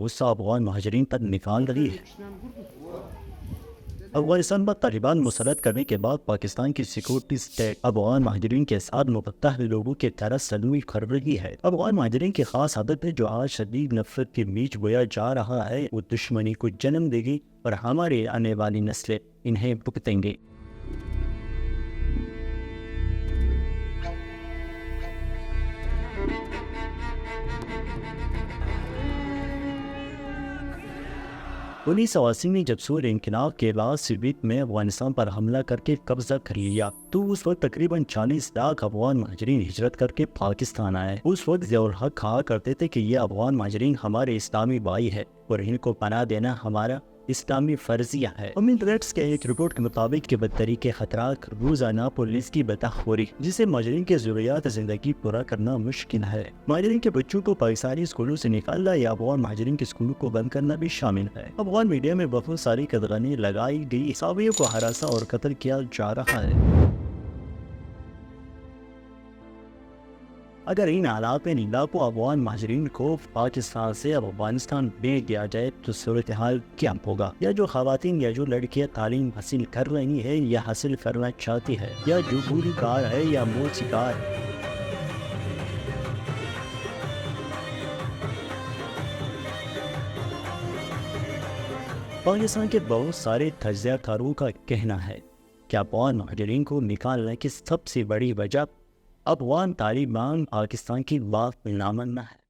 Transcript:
غصہ افغان مہاجرین پر نکال رہی ہے۔ افغانستان پر طالبان مسلط کرنے کے بعد پاکستان کی سیکورٹی اسٹیٹ افغان مہاجرین کے ساتھ مفتح لوگوں کی طرح سلوک کر رہی ہے۔ افغان مہاجرین کی خاص عادت ہے جو آج شدید نفرت کے بیچ بویا جا رہا ہے، وہ دشمنی کو جنم دے گی اور ہماری آنے والی نسلیں انہیں بھگتیں گے۔ 1980 میں جب سور انقلاب کے بعد سوویت میں افغانستان پر حملہ کر کے قبضہ کر لیا تو اس وقت تقریباً 40 لاکھ افغان مہاجرین ہجرت کر کے پاکستان آئے۔ اس وقت ضیاء الحق کہا کرتے تھے کہ یہ افغان مہاجرین ہمارے اسلامی بھائی ہے اور ان کو پناہ دینا ہمارا اسلامی فرضیہ ہے۔ ہیومن رائٹس کے ایک رپورٹ کے مطابق کہ بدتری کے خطرات روزانہ پولیس کی بتاخوری جسے مہاجرین کے ضروریات زندگی پورا کرنا مشکل ہے۔ مہاجرین کے بچوں کو پاکستانی اسکولوں سے نکالنا یا افغان مہاجرین کے اسکولوں کو بند کرنا بھی شامل ہے۔ افغان میڈیا میں بہت ساری قدغنیں لگائی گئی، عیسائیوں کو ہراساں اور قتل کیا جا رہا ہے۔ اگر ان حالات میں لاکھوں افغان مہاجرین کو پاکستان سے افغانستان بھیج دیا جائے تو صورتحال کیا ہوگا؟ یا جو خواتین یا جو لڑکیاں تعلیم حاصل کر رہی ہیں یا حاصل کرنا چاہتی ہے، یا جو پوری کار ہے یا موسیقار ہے، پاکستان کے بہت سارے تجزیہ کاروں کا کہنا ہے کہ افغان مہاجرین کو نکالنے کی سب سے بڑی وجہ افغان طالبان پاکستان کی بات نہ ماننا ہے۔